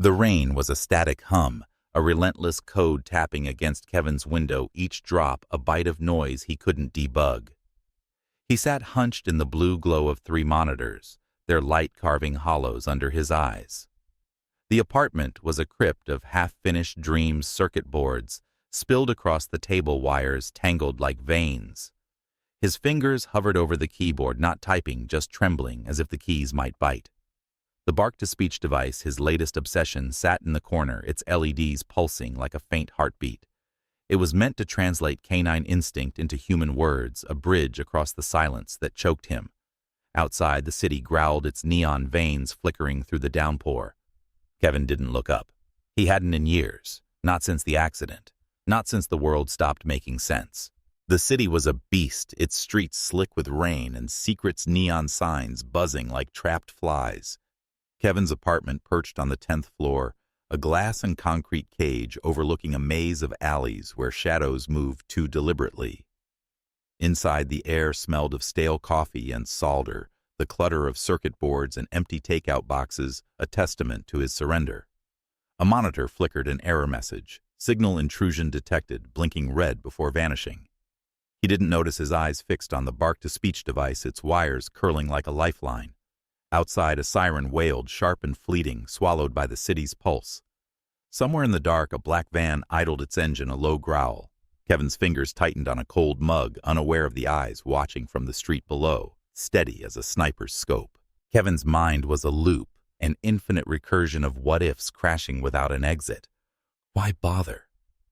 The rain was a static hum, a relentless code tapping against Kevin's window, each drop a bite of noise he couldn't debug. He sat hunched in the blue glow of 3 monitors, their light carving hollows under his eyes. The apartment was a crypt of half-finished dreams, circuit boards, spilled across the table wires tangled like veins. His fingers hovered over the keyboard, not typing, just trembling as if the keys might bite. The bark-to-speech device, his latest obsession, sat in the corner, its LEDs pulsing like a faint heartbeat. It was meant to translate canine instinct into human words, a bridge across the silence that choked him. Outside, the city growled, its neon veins flickering through the downpour. Kevin didn't look up. He hadn't in years, not since the accident, not since the world stopped making sense. The city was a beast, its streets slick with rain and secrets neon signs buzzing like trapped flies. Kevin's apartment perched on the 10th floor, a glass and concrete cage overlooking a maze of alleys where shadows moved too deliberately. Inside, the air smelled of stale coffee and solder, the clutter of circuit boards and empty takeout boxes a testament to his surrender. A monitor flickered an error message, signal intrusion detected, blinking red before vanishing. He didn't notice his eyes fixed on the bark-to-speech device, its wires curling like a lifeline. Outside, a siren wailed, sharp and fleeting, swallowed by the city's pulse. Somewhere in the dark, a black van idled its engine, a low growl. Kevin's fingers tightened on a cold mug, unaware of the eyes watching from the street below, steady as a sniper's scope. Kevin's mind was a loop, an infinite recursion of what-ifs crashing without an exit. Why bother?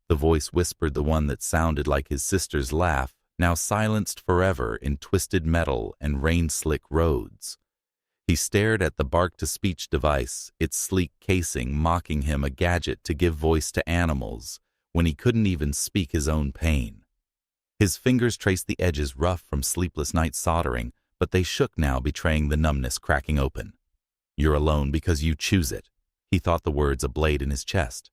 The voice whispered, the one that sounded like his sister's laugh, now silenced forever in twisted metal and rain-slick roads. He stared at the bark-to-speech device, its sleek casing mocking him, a gadget to give voice to animals, when he couldn't even speak his own pain. His fingers traced the edges, rough from sleepless night soldering, but they shook now, betraying the numbness cracking open. "You're alone because you choose it," he thought, the words a blade in his chest.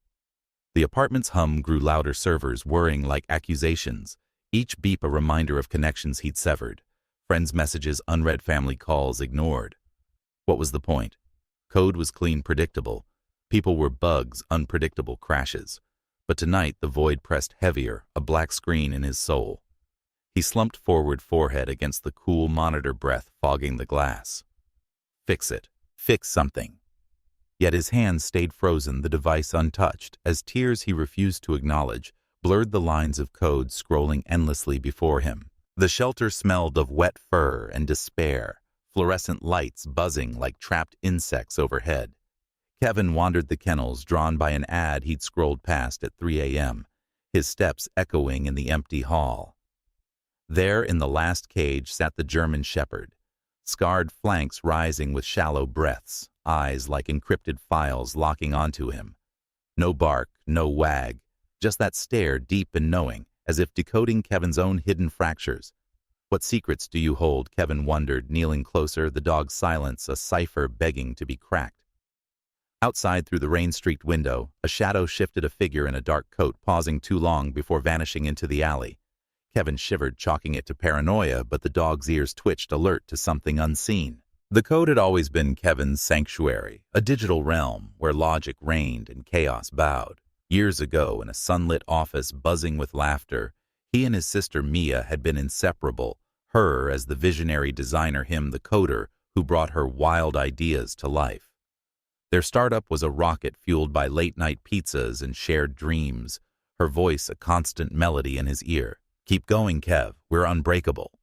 The apartment's hum grew louder, servers whirring like accusations, each beep a reminder of connections he'd severed, friends' messages unread, family calls ignored. What was the point? Code was clean, predictable. People were bugs, unpredictable crashes. But tonight the void pressed heavier, a black screen in his soul. He slumped forward, forehead against the cool monitor, breath fogging the glass. Fix it. Fix something. Yet his hands stayed frozen, the device untouched, as tears he refused to acknowledge blurred the lines of code scrolling endlessly before him. The shelter smelled of wet fur and despair, fluorescent lights buzzing like trapped insects overhead. Kevin wandered the kennels, drawn by an ad he'd scrolled past at 3 a.m., his steps echoing in the empty hall. There in the last cage sat the German shepherd, scarred flanks rising with shallow breaths, eyes like encrypted files locking onto him. No bark, no wag, just that stare, deep and knowing, as if decoding Kevin's own hidden fractures. What secrets do you hold? Kevin wondered, kneeling closer, the dog's silence a cipher begging to be cracked. Outside, through the rain-streaked window, a shadow shifted, a figure in a dark coat, pausing too long before vanishing into the alley. Kevin shivered, chalking it to paranoia, but the dog's ears twitched, alert to something unseen. The code had always been Kevin's sanctuary, a digital realm where logic reigned and chaos bowed. Years ago, in a sunlit office buzzing with laughter, he and his sister Mia had been inseparable, her as the visionary designer, him the coder who brought her wild ideas to life. Their startup was a rocket fueled by late-night pizzas and shared dreams, her voice a constant melody in his ear. "Keep going, Kev, we're unbreakable."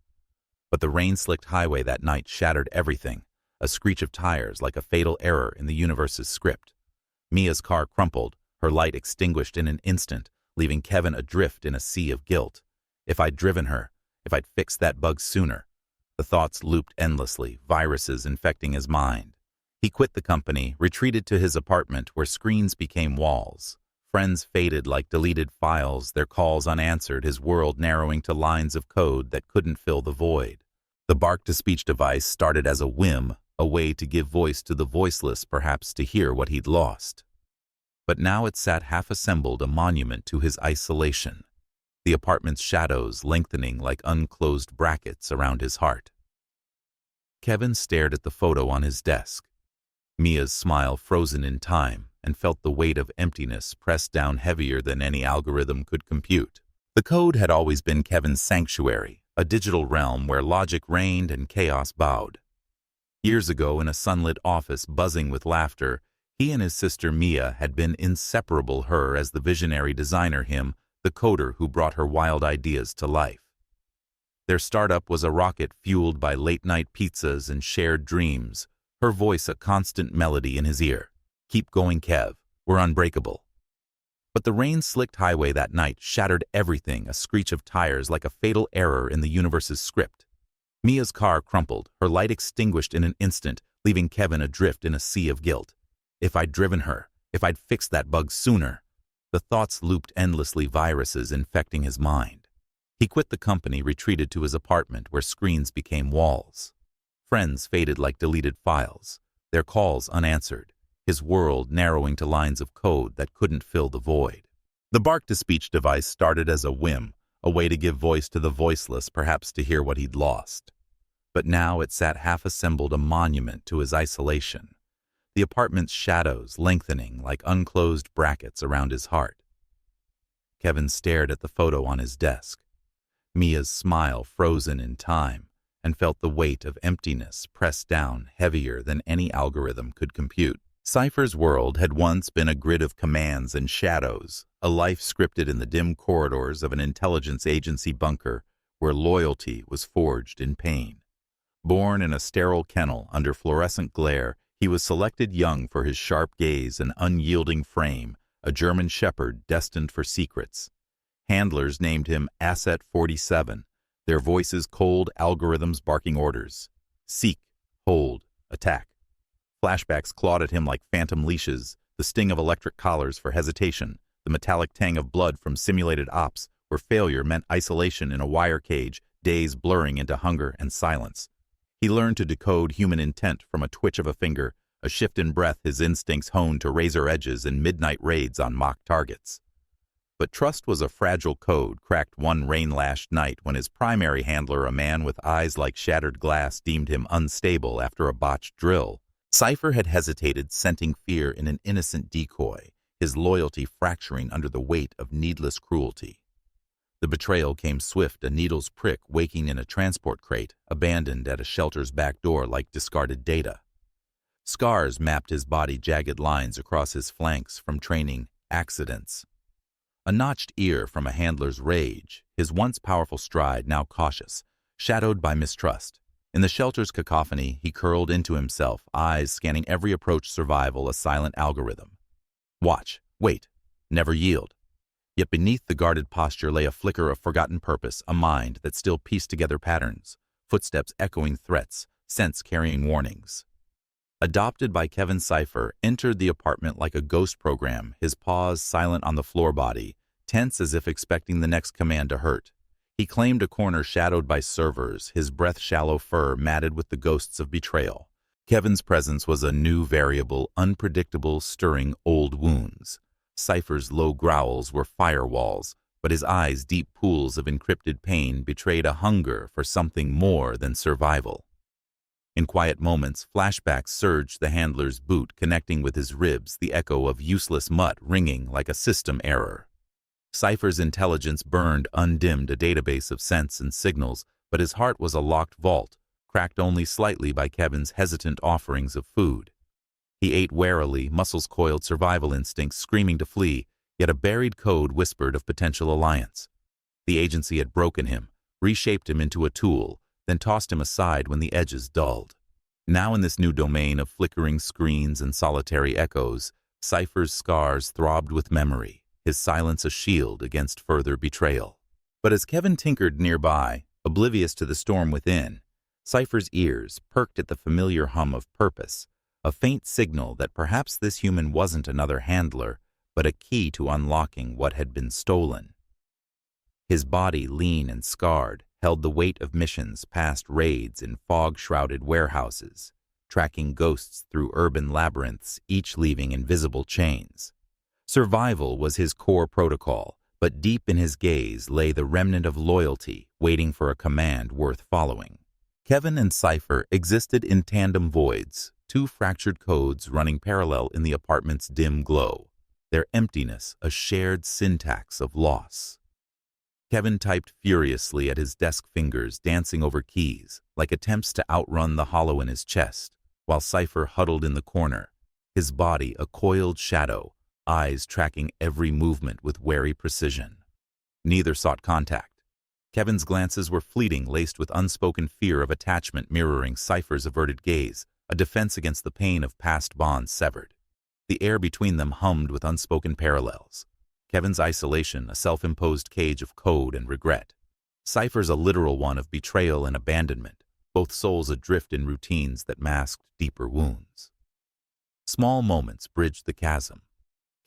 But the rain-slicked highway that night shattered everything, a screech of tires like a fatal error in the universe's script. Mia's car crumpled, her light extinguished in an instant, leaving Kevin adrift in a sea of guilt. If I'd driven her, if I'd fixed that bug sooner. The thoughts looped endlessly, viruses infecting his mind. He quit the company, retreated to his apartment where screens became walls. Friends faded like deleted files, their calls unanswered, his world narrowing to lines of code that couldn't fill the void. The bark-to-speech device started as a whim, a way to give voice to the voiceless, perhaps to hear what he'd lost. But now it sat half-assembled, a monument to his isolation, the apartment's shadows lengthening like unclosed brackets around his heart. Kevin stared at the photo on his desk. Mia's smile frozen in time, and felt the weight of emptiness pressed down heavier than any algorithm could compute. The code had always been Kevin's sanctuary, a digital realm where logic reigned and chaos bowed. Years ago, in a sunlit office buzzing with laughter, he and his sister Mia had been inseparable, her as the visionary designer, him, the coder who brought her wild ideas to life. Their startup was a rocket fueled by late-night pizzas and shared dreams, her voice a constant melody in his ear. "Keep going, Kev. We're unbreakable." But the rain-slicked highway that night shattered everything, a screech of tires like a fatal error in the universe's script. Mia's car crumpled, her light extinguished in an instant, leaving Kevin adrift in a sea of guilt. If I'd driven her, if I'd fixed that bug sooner. The thoughts looped endlessly, viruses infecting his mind. He quit the company, retreated to his apartment where screens became walls. Friends faded like deleted files, their calls unanswered, his world narrowing to lines of code that couldn't fill the void. The bark-to-speech device started as a whim, a way to give voice to the voiceless, perhaps to hear what he'd lost. But now it sat half-assembled, a monument to his isolation, the apartment's shadows lengthening like unclosed brackets around his heart. Kevin stared at the photo on his desk, Mia's smile frozen in time, and felt the weight of emptiness pressed down heavier than any algorithm could compute. Cypher's world had once been a grid of commands and shadows, a life scripted in the dim corridors of an intelligence agency bunker where loyalty was forged in pain. Born in a sterile kennel under fluorescent glare, he was selected young for his sharp gaze and unyielding frame, a German shepherd destined for secrets. Handlers named him Asset 47, their voices cold algorithms barking orders. Seek, hold, attack. Flashbacks clawed at him like phantom leashes, the sting of electric collars for hesitation, the metallic tang of blood from simulated ops where failure meant isolation in a wire cage, days blurring into hunger and silence. He learned to decode human intent from a twitch of a finger, a shift in breath, his instincts honed to razor edges in midnight raids on mock targets. But trust was a fragile code cracked one rain-lashed night when his primary handler, a man with eyes like shattered glass, deemed him unstable after a botched drill. Cypher had hesitated, scenting fear in an innocent decoy, his loyalty fracturing under the weight of needless cruelty. The betrayal came swift, a needle's prick waking in a transport crate, abandoned at a shelter's back door like discarded data. Scars mapped his body, jagged lines across his flanks from training, accidents. A notched ear from a handler's rage, his once powerful stride now cautious, shadowed by mistrust. In the shelter's cacophony, he curled into himself, eyes scanning every approach, survival, a silent algorithm. Watch, wait, never yield. Yet beneath the guarded posture lay a flicker of forgotten purpose, a mind that still pieced together patterns, footsteps echoing threats, scents carrying warnings. Adopted by Kevin, Cypher entered the apartment like a ghost program, his paws silent on the floor body, tense as if expecting the next command to hurt. He claimed a corner shadowed by servers, his breath-shallow fur matted with the ghosts of betrayal. Kevin's presence was a new variable, unpredictable, stirring old wounds. Cypher's low growls were firewalls, but his eyes, deep pools of encrypted pain, betrayed a hunger for something more than survival. In quiet moments, flashbacks surged, the handler's boot connecting with his ribs, the echo of useless mutt ringing like a system error. Cypher's intelligence burned undimmed, a database of scents and signals, but his heart was a locked vault, cracked only slightly by Kevin's hesitant offerings of food. He ate warily, muscles coiled, survival instincts screaming to flee, yet a buried code whispered of potential alliance. The agency had broken him, reshaped him into a tool, then tossed him aside when the edges dulled. Now in this new domain of flickering screens and solitary echoes, Cypher's scars throbbed with memory, his silence a shield against further betrayal. But as Kevin tinkered nearby, oblivious to the storm within, Cypher's ears perked at the familiar hum of purpose, a faint signal that perhaps this human wasn't another handler, but a key to unlocking what had been stolen. His body, lean and scarred, held the weight of missions past raids in fog-shrouded warehouses, tracking ghosts through urban labyrinths, each leaving invisible chains. Survival was his core protocol, but deep in his gaze lay the remnant of loyalty, waiting for a command worth following. Kevin and Cypher existed in tandem voids, two fractured codes running parallel in the apartment's dim glow, their emptiness a shared syntax of loss. Kevin typed furiously at his desk, fingers dancing over keys, like attempts to outrun the hollow in his chest, while Cypher huddled in the corner, his body a coiled shadow, eyes tracking every movement with wary precision. Neither sought contact. Kevin's glances were fleeting, laced with unspoken fear of attachment mirroring Cypher's averted gaze, a defense against the pain of past bonds severed. The air between them hummed with unspoken parallels. Kevin's isolation, a self-imposed cage of code and regret. Cypher's a literal one of betrayal and abandonment, both souls adrift in routines that masked deeper wounds. Small moments bridged the chasm,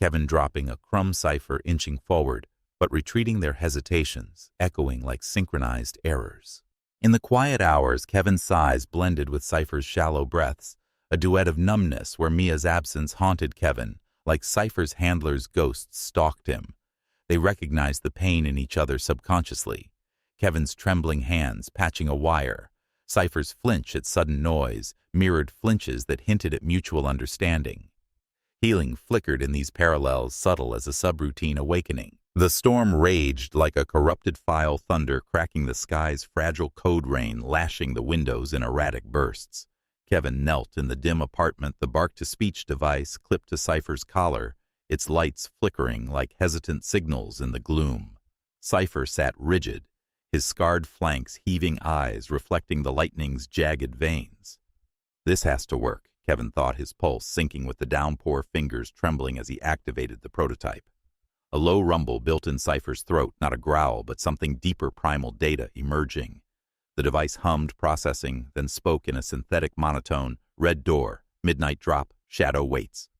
Kevin dropping a crumb, Cypher inching forward, but retreating, their hesitations echoing like synchronized errors. In the quiet hours, Kevin's sighs blended with Cypher's shallow breaths, a duet of numbness where Mia's absence haunted Kevin, like Cypher's handler's ghosts stalked him. They recognized the pain in each other subconsciously, Kevin's trembling hands patching a wire, Cypher's flinch at sudden noise, mirrored flinches that hinted at mutual understanding. Healing flickered in these parallels, subtle as a subroutine awakening. The storm raged like a corrupted file, thunder cracking the sky's fragile code rain, lashing the windows in erratic bursts. Kevin knelt in the dim apartment, the bark-to-speech device clipped to Cypher's collar, its lights flickering like hesitant signals in the gloom. Cypher sat rigid, his scarred flanks, heaving eyes reflecting the lightning's jagged veins. This has to work, Kevin thought, his pulse sinking with the downpour, fingers trembling as he activated the prototype. A low rumble built in Cypher's throat, not a growl, but something deeper, primal data emerging. The device hummed, processing, then spoke in a synthetic monotone, "Red door, midnight drop, shadow waits."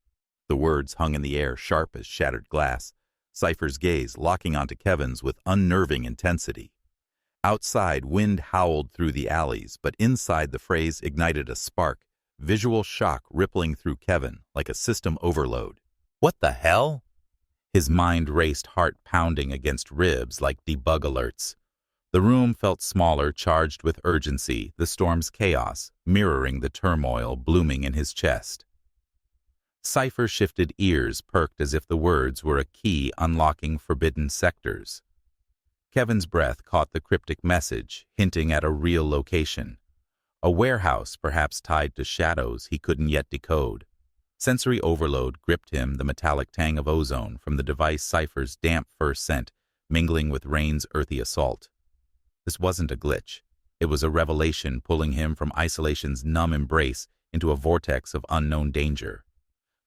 The words hung in the air, sharp as shattered glass, Cypher's gaze locking onto Kevin's with unnerving intensity. Outside, wind howled through the alleys, but inside the phrase ignited a spark, visual shock rippling through Kevin like a system overload. What the hell? His mind raced, heart pounding against ribs like debug alerts. The room felt smaller, charged with urgency, the storm's chaos, mirroring the turmoil blooming in his chest. Cypher shifted, ears perked as if the words were a key unlocking forbidden sectors. Kevin's breath caught the cryptic message, hinting at a real location. A warehouse, perhaps tied to shadows he couldn't yet decode. Sensory overload gripped him, the metallic tang of ozone from the device, Cypher's damp fur scent, mingling with rain's earthy assault. This wasn't a glitch. It was a revelation, pulling him from isolation's numb embrace into a vortex of unknown danger.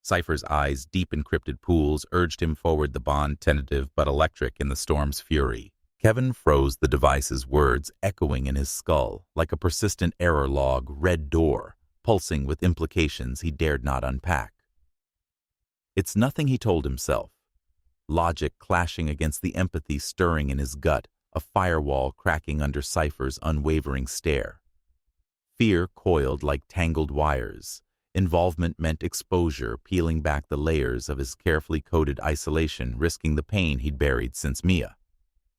Cypher's eyes, deep encrypted pools, urged him forward, the bond tentative but electric in the storm's fury. Kevin froze, the device's words echoing in his skull like a persistent error log, "Red door," pulsing with implications he dared not unpack. It's nothing, he told himself. Logic clashing against the empathy stirring in his gut, a firewall cracking under Cypher's unwavering stare. Fear coiled like tangled wires. Involvement meant exposure, peeling back the layers of his carefully coded isolation, risking the pain he'd buried since Mia.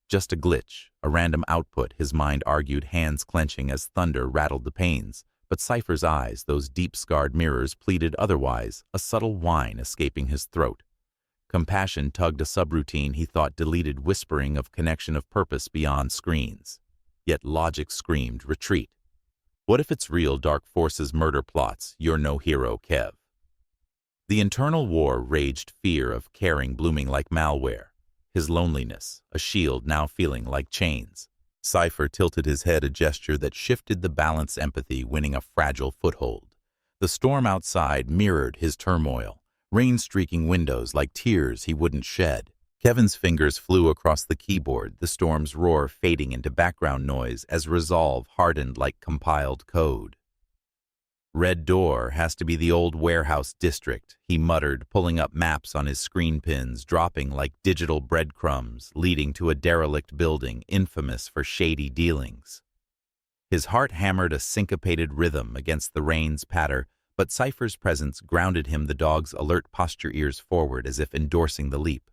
Just a glitch, a random output, his mind argued, hands clenching as thunder rattled the panes. But Cypher's eyes, those deep-scarred mirrors, pleaded otherwise, a subtle whine escaping his throat. Compassion tugged a subroutine he thought deleted, whispering of connection, of purpose beyond screens. Yet logic screamed, retreat. What if it's real? Dark forces, murder plots. You're no hero, Kev. The internal war raged, fear of caring blooming like malware. His loneliness, a shield now feeling like chains. Cypher tilted his head, a gesture that shifted the balance, empathy winning a fragile foothold. The storm outside mirrored his turmoil, rain streaking windows like tears he wouldn't shed. Kevin's fingers flew across the keyboard, the storm's roar fading into background noise as resolve hardened like compiled code. Red door has to be the old warehouse district, he muttered, pulling up maps on his screen pins, dropping like digital breadcrumbs, leading to a derelict building infamous for shady dealings. His heart hammered a syncopated rhythm against the rain's patter, but Cypher's presence grounded him, the dog's alert posture, ears forward as if endorsing the leap.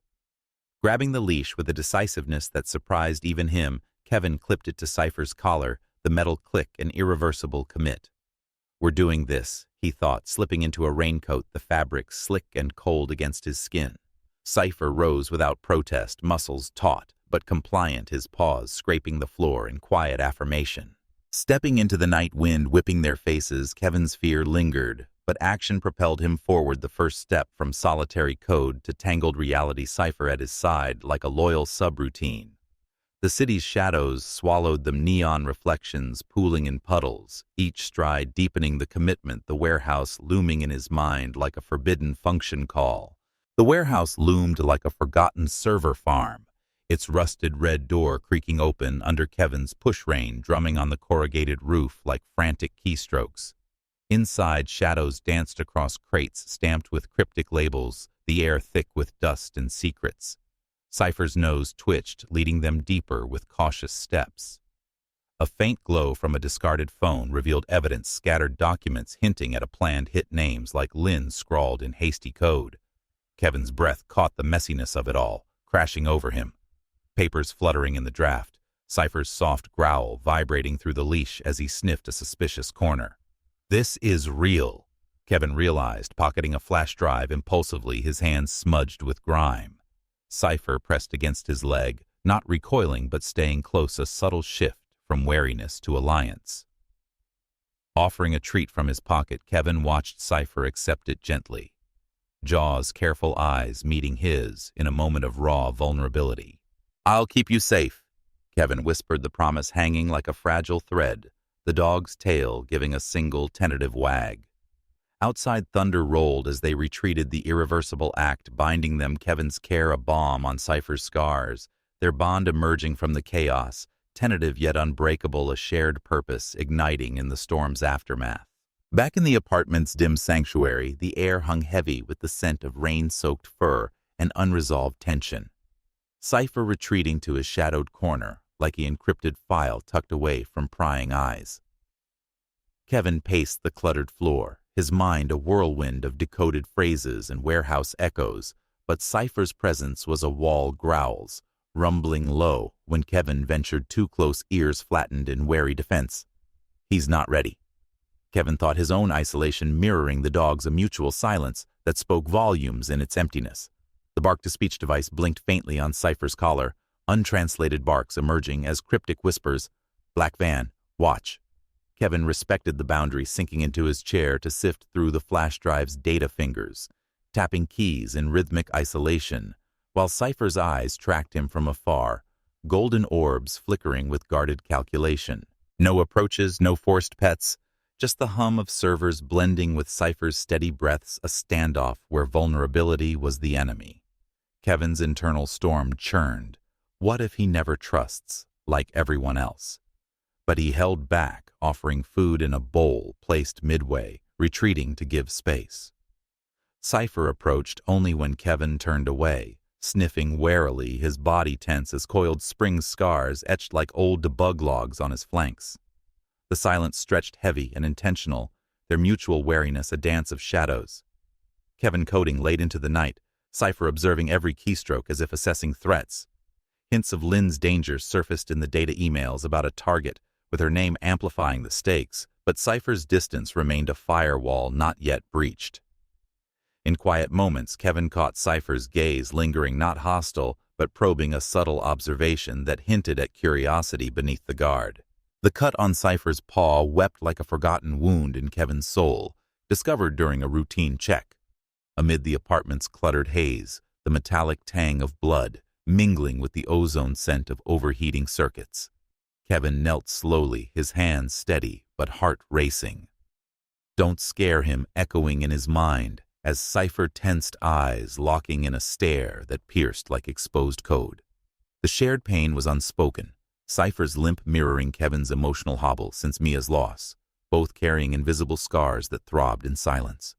Grabbing the leash with a decisiveness that surprised even him, Kevin clipped it to Cypher's collar, the metal click an irreversible commit. "We're doing this," he thought, slipping into a raincoat, the fabric slick and cold against his skin. Cypher rose without protest, muscles taut, but compliant, his paws scraping the floor in quiet affirmation. Stepping into the night wind whipping their faces, Kevin's fear lingered, but action propelled him forward, the first step from solitary code to tangled reality, Cypher at his side like a loyal subroutine. The city's shadows swallowed them, neon reflections pooling in puddles, each stride deepening the commitment, the warehouse looming in his mind like a forbidden function call. The warehouse loomed like a forgotten server farm, its rusted red door creaking open under Kevin's push rain drumming on the corrugated roof like frantic keystrokes. Inside, shadows danced across crates stamped with cryptic labels, the air thick with dust and secrets. Cypher's nose twitched, leading them deeper with cautious steps. A faint glow from a discarded phone revealed evidence, scattered documents hinting at a planned hit, names like Lynn scrawled in hasty code. Kevin's breath caught the messiness of it all, crashing over him. Papers fluttering in the draft, Cypher's soft growl vibrating through the leash as he sniffed a suspicious corner. "This is real," Kevin realized, pocketing a flash drive impulsively, his hands smudged with grime. Cypher pressed against his leg, not recoiling but staying close, a subtle shift from wariness to alliance. Offering a treat from his pocket, Kevin watched Cypher accept it gently. Jaw's careful eyes meeting his in a moment of raw vulnerability. "I'll keep you safe," Kevin whispered, the promise hanging like a fragile thread, the dog's tail giving a single tentative wag. Outside, thunder rolled as they retreated, the irreversible act binding them, Kevin's care a balm on Cypher's scars, their bond emerging from the chaos, tentative yet unbreakable, a shared purpose igniting in the storm's aftermath. Back in the apartment's dim sanctuary, the air hung heavy with the scent of rain-soaked fur and unresolved tension. Cypher retreating to his shadowed corner, like an encrypted file tucked away from prying eyes. Kevin paced the cluttered floor, his mind a whirlwind of decoded phrases and warehouse echoes, but Cypher's presence was a wall growls, rumbling low when Kevin ventured too close, ears flattened in wary defense. "He's not ready." Kevin thought, his own isolation mirroring the dog's, a mutual silence that spoke volumes in its emptiness. The bark-to-speech device blinked faintly on Cypher's collar, untranslated barks emerging as cryptic whispers. "Black van, watch." Kevin respected the boundary, sinking into his chair to sift through the flash drive's data fingers, tapping keys in rhythmic isolation, while Cypher's eyes tracked him from afar, golden orbs flickering with guarded calculation. No approaches, no forced pets, just the hum of servers blending with Cypher's steady breaths, a standoff where vulnerability was the enemy. Kevin's internal storm churned. What if he never trusts, like everyone else? But he held back, offering food in a bowl placed midway, retreating to give space. Cypher approached only when Kevin turned away, sniffing warily, his body tense as coiled spring scars etched like old debug logs on his flanks. The silence stretched heavy and intentional, their mutual wariness a dance of shadows. Kevin coding late into the night, Cypher observing every keystroke as if assessing threats. Hints of Lynn's danger surfaced in the data emails about a target, with her name amplifying the stakes, but Cypher's distance remained a firewall not yet breached. In quiet moments, Kevin caught Cypher's gaze lingering, not hostile, but probing, a subtle observation that hinted at curiosity beneath the guard. The cut on Cypher's paw wept like a forgotten wound in Kevin's soul, discovered during a routine check. Amid the apartment's cluttered haze, the metallic tang of blood, mingling with the ozone scent of overheating circuits. Kevin knelt slowly, his hands steady, but heart racing. "Don't scare him," echoing in his mind, as Cypher tensed eyes locking in a stare that pierced like exposed code. The shared pain was unspoken, Cypher's limp mirroring Kevin's emotional hobble since Mia's loss, both carrying invisible scars that throbbed in silence.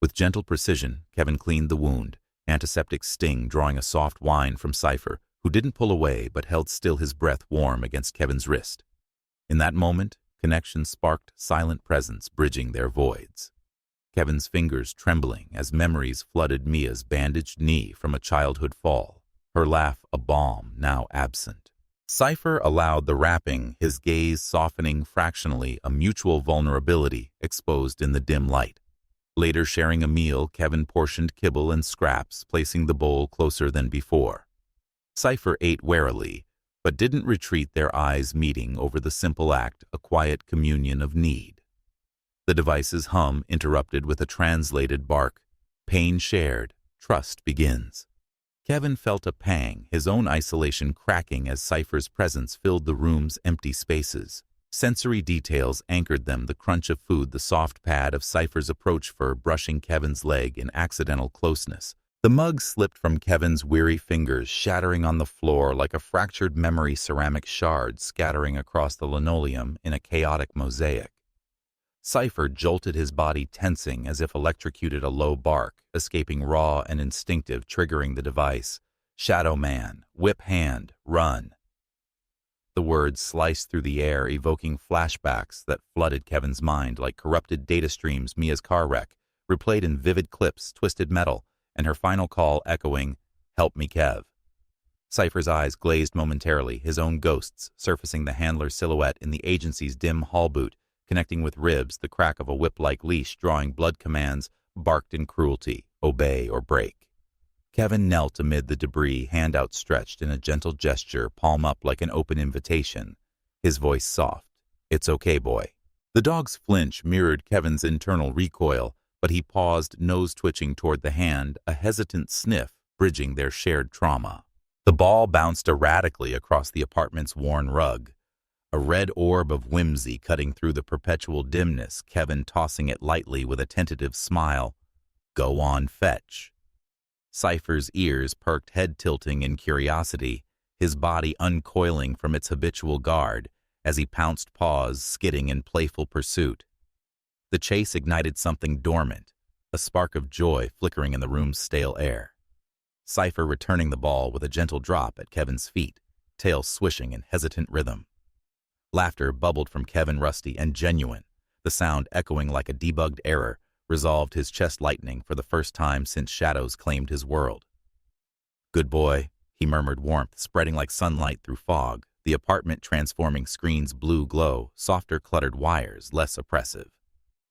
With gentle precision, Kevin cleaned the wound, antiseptic sting drawing a soft whine from Cypher, who didn't pull away but held still, his breath warm against Kevin's wrist. In that moment, connection sparked, silent presence bridging their voids. Kevin's fingers trembling as memories flooded Mia's bandaged knee from a childhood fall, her laugh a balm now absent. Cypher allowed the rapping, his gaze softening fractionally, a mutual vulnerability exposed in the dim light. Later sharing a meal, Kevin portioned kibble and scraps, placing the bowl closer than before. Cypher ate warily, but didn't retreat, their eyes meeting over the simple act, a quiet communion of need. The device's hum interrupted with a translated bark. Pain shared, trust begins. Kevin felt a pang, his own isolation cracking as Cypher's presence filled the room's empty spaces. Sensory details anchored them, the crunch of food, the soft pad of Cypher's approach fur brushing Kevin's leg in accidental closeness. The mug slipped from Kevin's weary fingers, shattering on the floor like a fractured memory, ceramic shards scattering across the linoleum in a chaotic mosaic. Cypher jolted, his body tensing as if electrocuted, a low bark, escaping raw and instinctive, triggering the device. Shadow man, whip hand, run. The words sliced through the air, evoking flashbacks that flooded Kevin's mind like corrupted data streams. Mia's car wreck, replayed in vivid clips, twisted metal, and her final call echoing, "Help me, Kev." Cypher's eyes glazed momentarily, his own ghosts surfacing, the handler's silhouette in the agency's dim hall boot, connecting with ribs, the crack of a whip-like leash drawing blood commands, barked in cruelty, obey or break. Kevin knelt amid the debris, hand outstretched in a gentle gesture, palm up like an open invitation, his voice soft. "It's okay, boy." The dog's flinch mirrored Kevin's internal recoil, but he paused, nose twitching toward the hand, a hesitant sniff bridging their shared trauma. The ball bounced erratically across the apartment's worn rug, a red orb of whimsy cutting through the perpetual dimness, Kevin tossing it lightly with a tentative smile. "Go on, fetch." Cypher's ears perked, head tilting in curiosity, his body uncoiling from its habitual guard as he pounced paws, skidding in playful pursuit. The chase ignited something dormant, a spark of joy flickering in the room's stale air. Cypher returning the ball with a gentle drop at Kevin's feet, tail swishing in hesitant rhythm. Laughter bubbled from Kevin, rusty and genuine, the sound echoing like a debugged error, resolved, his chest lightening for the first time since shadows claimed his world. "Good boy," he murmured, warmth spreading like sunlight through fog, the apartment transforming screen's blue glow, softer cluttered wires, less oppressive.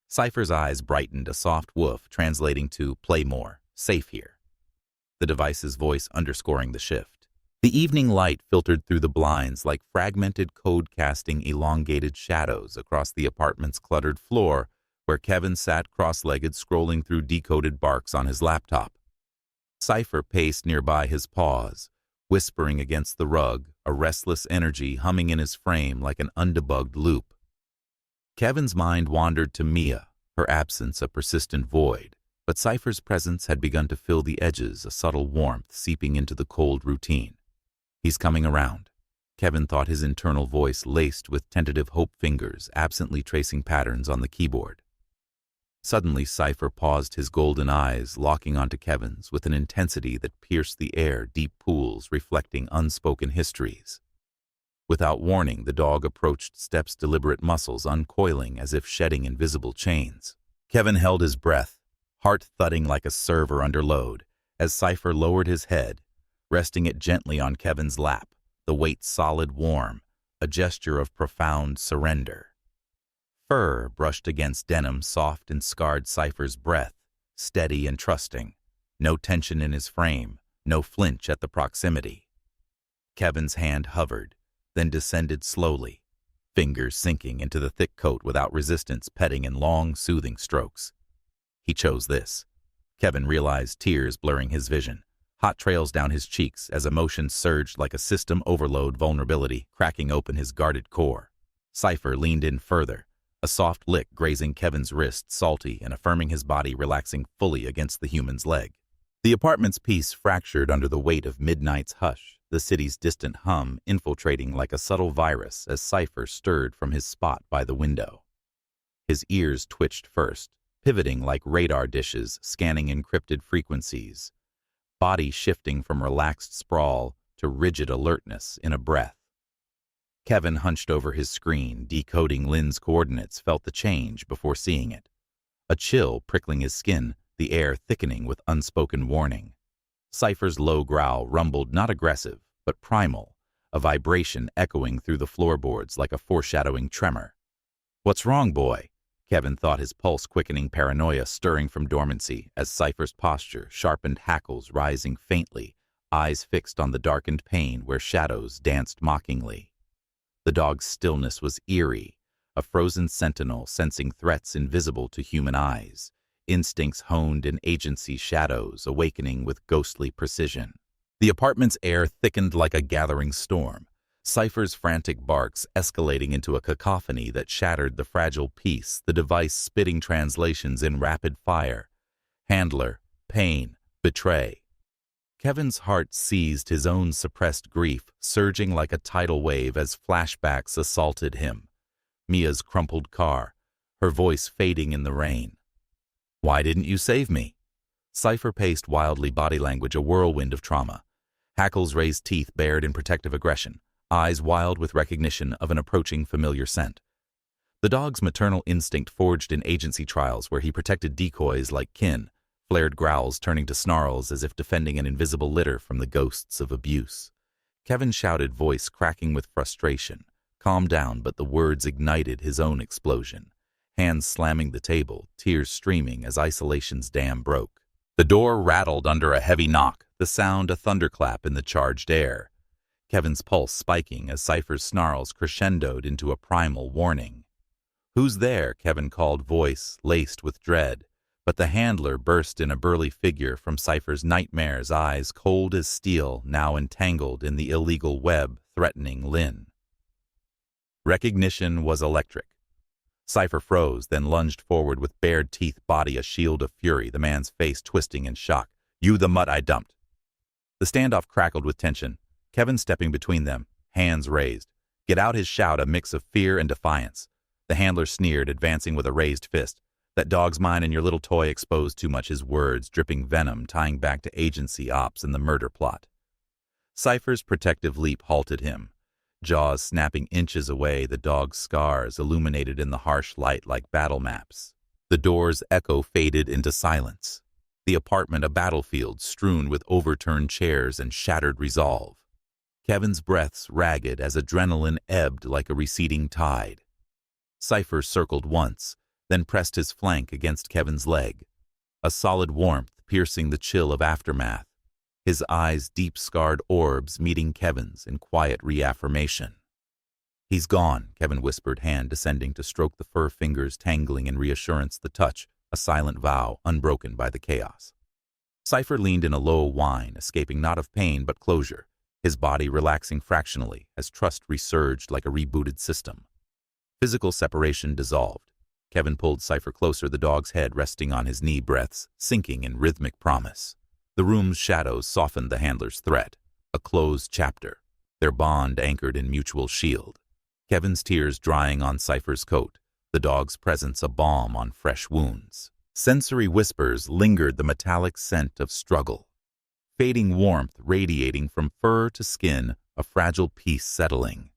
Cypher's eyes brightened, a soft woof translating to "play more, safe here." The device's voice underscoring the shift. The evening light filtered through the blinds like fragmented code, casting elongated shadows across the apartment's cluttered floor, where Kevin sat cross-legged, scrolling through decoded barks on his laptop. Cypher paced nearby, his paws whispering against the rug, a restless energy humming in his frame like an undebugged loop. Kevin's mind wandered to Mia, her absence a persistent void, but Cypher's presence had begun to fill the edges, a subtle warmth seeping into the cold routine. "He's coming around," Kevin thought, his internal voice laced with tentative hope, fingers absently tracing patterns on the keyboard. Suddenly Cypher paused, his golden eyes locking onto Kevin's with an intensity that pierced the air, deep pools reflecting unspoken histories. Without warning, the dog approached, steps, deliberate muscles uncoiling as if shedding invisible chains. Kevin held his breath, heart thudding like a server under load, as Cypher lowered his head, resting it gently on Kevin's lap, the weight solid, warm, a gesture of profound surrender. Fur brushed against denim, soft and scarred. Cypher's breath, steady and trusting, no tension in his frame, no flinch at the proximity. Kevin's hand hovered, then descended slowly, fingers sinking into the thick coat without resistance, petting in long, soothing strokes. He chose this. Kevin realized, tears blurring his vision, hot trails down his cheeks as emotion surged like a system overload, vulnerability cracking open his guarded core. Cypher leaned in further, a soft lick grazing Kevin's wrist, salty and affirming, his body relaxing fully against the human's leg. The apartment's peace fractured under the weight of midnight's hush, the city's distant hum infiltrating like a subtle virus as Cypher stirred from his spot by the window. His ears twitched first, pivoting like radar dishes, scanning encrypted frequencies, body shifting from relaxed sprawl to rigid alertness in a breath. Kevin hunched over his screen, decoding Lynn's coordinates, felt the change before seeing it. A chill prickling his skin, the air thickening with unspoken warning. Cypher's low growl rumbled, not aggressive, but primal, a vibration echoing through the floorboards like a foreshadowing tremor. "What's wrong, boy?" Kevin thought, his pulse quickening, paranoia stirring from dormancy as Cypher's posture, sharpened hackles rising faintly, eyes fixed on the darkened pane where shadows danced mockingly. The dog's stillness was eerie, a frozen sentinel sensing threats invisible to human eyes, instincts honed in agency shadows awakening with ghostly precision. The apartment's air thickened like a gathering storm, Cypher's frantic barks escalating into a cacophony that shattered the fragile peace, the device spitting translations in rapid fire. Handler, pain, betray. Kevin's heart seized his own suppressed grief, surging like a tidal wave as flashbacks assaulted him. Mia's crumpled car, her voice fading in the rain. "Why didn't you save me?" Cypher paced wildly, body language a whirlwind of trauma. Hackles raised teeth bared in protective aggression, eyes wild with recognition of an approaching familiar scent. The dog's maternal instinct forged in agency trials where he protected decoys like kin, flared growls turning to snarls as if defending an invisible litter from the ghosts of abuse. Kevin shouted, voice cracking with frustration. Calm down, but the words ignited his own explosion. Hands slamming the table, tears streaming as isolation's dam broke. The door rattled under a heavy knock, the sound a thunderclap in the charged air. Kevin's pulse spiking as Cypher's snarls crescendoed into a primal warning. "Who's there?" Kevin called, voice laced with dread. But the handler burst in, a burly figure from Cypher's nightmares, eyes cold as steel, now entangled in the illegal web threatening Lynn. Recognition was electric. Cypher froze, then lunged forward with bared teeth, body a shield of fury, the man's face twisting in shock. "You the mutt I dumped." The standoff crackled with tension, Kevin stepping between them, hands raised. Get out his shout, a mix of fear and defiance. The handler sneered, advancing with a raised fist. "That dog's mine and your little toy exposed too much," his words dripping venom, tying back to agency ops and the murder plot. Cypher's protective leap halted him. Jaws snapping inches away, the dog's scars illuminated in the harsh light like battle maps. The door's echo faded into silence. The apartment a battlefield strewn with overturned chairs and shattered resolve. Kevin's breaths ragged as adrenaline ebbed like a receding tide. Cypher circled once, then pressed his flank against Kevin's leg. A solid warmth piercing the chill of aftermath. His eyes deep-scarred orbs meeting Kevin's in quiet reaffirmation. "He's gone," Kevin whispered, hand descending to stroke the fur fingers tangling in reassurance, the touch, a silent vow, unbroken by the chaos. Cypher leaned in a low whine, escaping not of pain but closure, his body relaxing fractionally as trust resurged like a rebooted system. Physical separation dissolved. Kevin pulled Cypher closer, the dog's head resting on his knee, breaths sinking in rhythmic promise. The room's shadows softened the handler's threat, a closed chapter, their bond anchored in mutual shield. Kevin's tears drying on Cypher's coat, the dog's presence a balm on fresh wounds. Sensory whispers lingered, the metallic scent of struggle. Fading warmth radiating from fur to skin, a fragile peace settling.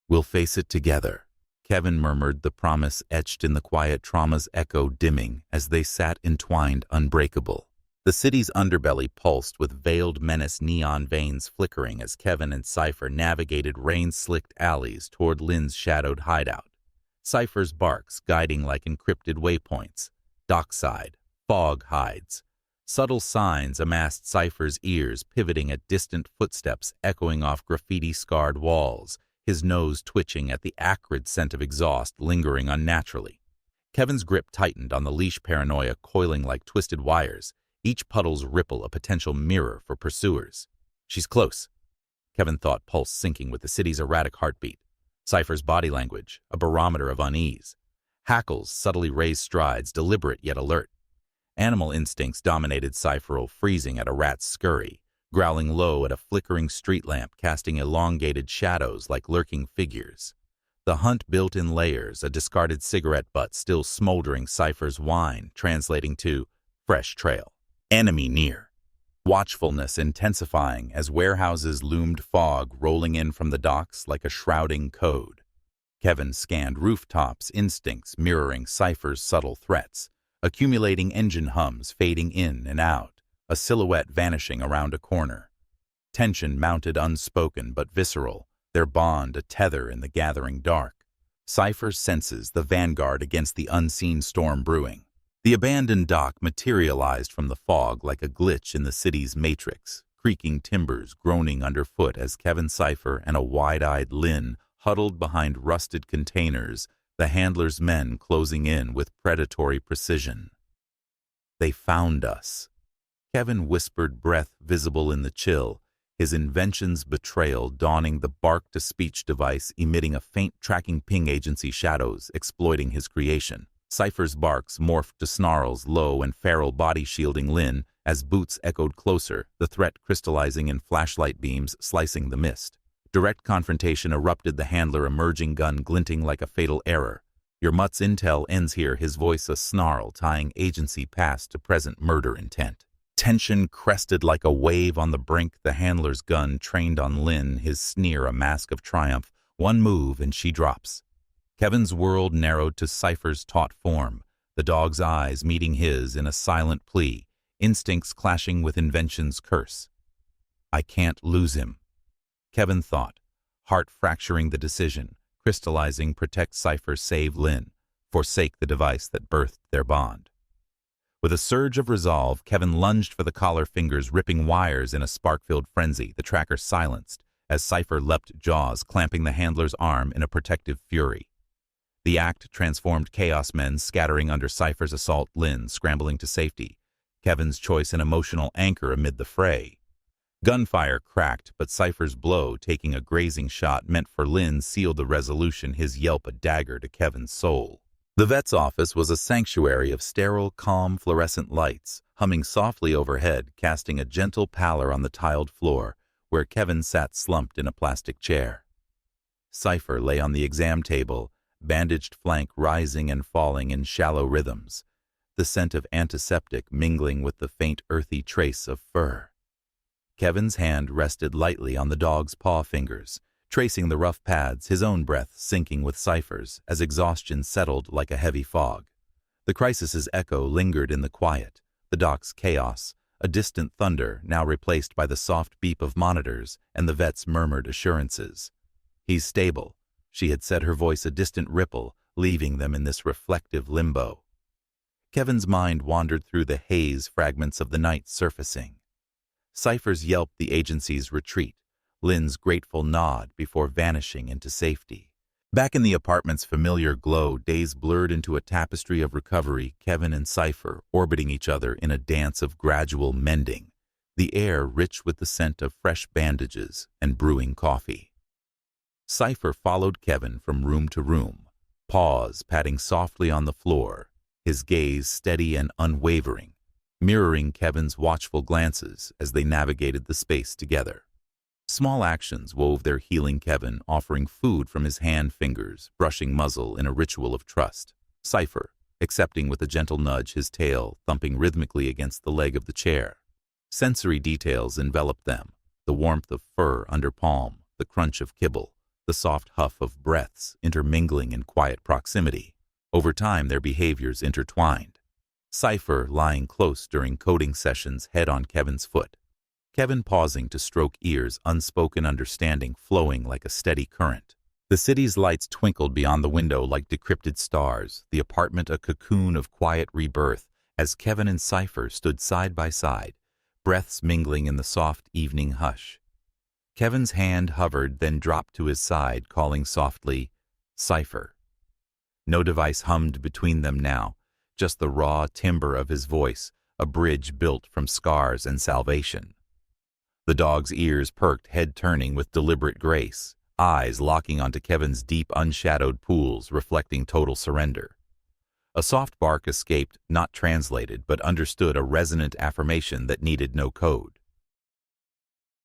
"We'll face it together," Kevin murmured, the promise etched in the quiet, trauma's echo dimming as they sat entwined, unbreakable. The city's underbelly pulsed with veiled menace, neon veins flickering as Kevin and Cypher navigated rain-slicked alleys toward Lynn's shadowed hideout. Cypher's barks guiding like encrypted waypoints, dockside, fog hides. Subtle signs amassed Cypher's ears, pivoting at distant footsteps echoing off graffiti-scarred walls, his nose twitching at the acrid scent of exhaust lingering unnaturally. Kevin's grip tightened on the leash, paranoia coiling like twisted wires, each puddle's ripple a potential mirror for pursuers. "She's close," Kevin thought, pulse sinking with the city's erratic heartbeat. Cypher's body language, a barometer of unease. Hackles, subtly raised strides, deliberate yet alert. Animal instincts dominated Cypher, freezing at a rat's scurry, growling low at a flickering street lamp, casting elongated shadows like lurking figures. The hunt built in layers, a discarded cigarette butt still smoldering Cypher's whine, translating to fresh trail. Enemy near. Watchfulness intensifying as warehouses loomed, fog rolling in from the docks like a shrouding code. Kevin scanned rooftops, instincts mirroring Cypher's subtle threats, accumulating engine hums fading in and out, a silhouette vanishing around a corner. Tension mounted unspoken but visceral, their bond a tether in the gathering dark. Cypher senses the vanguard against the unseen storm brewing. The abandoned dock materialized from the fog like a glitch in the city's matrix, creaking timbers groaning underfoot as Kevin Cypher and a wide-eyed Lynn huddled behind rusted containers, the handler's men closing in with predatory precision. "They found us," Kevin whispered, breath visible in the chill, his invention's betrayal dawning, the bark-to-speech device emitting a faint tracking ping, agency shadows exploiting his creation. Cypher's barks morphed to snarls, low and feral body shielding Lynn as boots echoed closer, the threat crystallizing in flashlight beams slicing the mist. Direct confrontation erupted, the handler emerging, gun glinting like a fatal error. "Your mutt's intel ends here," his voice a snarl tying agency past to present murder intent. Tension crested like a wave on the brink, the handler's gun trained on Lynn, his sneer a mask of triumph. One move and she drops. Kevin's world narrowed to Cypher's taut form, the dog's eyes meeting his in a silent plea, instincts clashing with invention's curse. "I can't lose him," Kevin thought, heart fracturing the decision, crystallizing. Protect Cypher, save Lynn, forsake the device that birthed their bond. With a surge of resolve, Kevin lunged for the collar, fingers ripping wires in a spark-filled frenzy. The tracker silenced as Cypher leapt, jaws clamping the handler's arm in a protective fury. The act transformed chaos, men scattering under Cypher's assault, Lynn scrambling to safety, Kevin's choice an emotional anchor amid the fray. Gunfire cracked, but Cypher's blow, taking a grazing shot meant for Lynn, sealed the resolution, his yelp a dagger to Kevin's soul. The vet's office was a sanctuary of sterile, calm, fluorescent lights, humming softly overhead, casting a gentle pallor on the tiled floor, where Kevin sat slumped in a plastic chair. Cypher lay on the exam table, bandaged flank rising and falling in shallow rhythms, the scent of antiseptic mingling with the faint earthy trace of fur. Kevin's hand rested lightly on the dog's paw fingers, tracing the rough pads, his own breath sinking with Cypher's as exhaustion settled like a heavy fog. The crisis's echo lingered in the quiet, the dock's chaos, a distant thunder now replaced by the soft beep of monitors and the vet's murmured assurances. "He's stable," she had said, her voice a distant ripple, leaving them in this reflective limbo. Kevin's mind wandered through the haze, fragments of the night surfacing. Cypher's yelp, the agency's retreat, Lynn's grateful nod before vanishing into safety. Back in the apartment's familiar glow, days blurred into a tapestry of recovery, Kevin and Cypher orbiting each other in a dance of gradual mending, the air rich with the scent of fresh bandages and brewing coffee. Cypher followed Kevin from room to room, paws patting softly on the floor, his gaze steady and unwavering, mirroring Kevin's watchful glances as they navigated the space together. Small actions wove their healing, Kevin offering food from his hand fingers, brushing muzzle in a ritual of trust. Cypher accepting with a gentle nudge, his tail thumping rhythmically against the leg of the chair. Sensory details enveloped them, the warmth of fur under palm, the crunch of kibble, the soft huff of breaths intermingling in quiet proximity. Over time, their behaviors intertwined. Cypher lying close during coding sessions, head on Kevin's foot. Kevin pausing to stroke ears, unspoken understanding flowing like a steady current. The city's lights twinkled beyond the window like decrypted stars, the apartment a cocoon of quiet rebirth, as Kevin and Cypher stood side by side, breaths mingling in the soft evening hush. Kevin's hand hovered, then dropped to his side, calling softly, "Cypher." No device hummed between them now, just the raw timbre of his voice, a bridge built from scars and salvation. The dog's ears perked, head turning with deliberate grace, eyes locking onto Kevin's deep, unshadowed pools, reflecting total surrender. A soft bark escaped, not translated, but understood, a resonant affirmation that needed no code.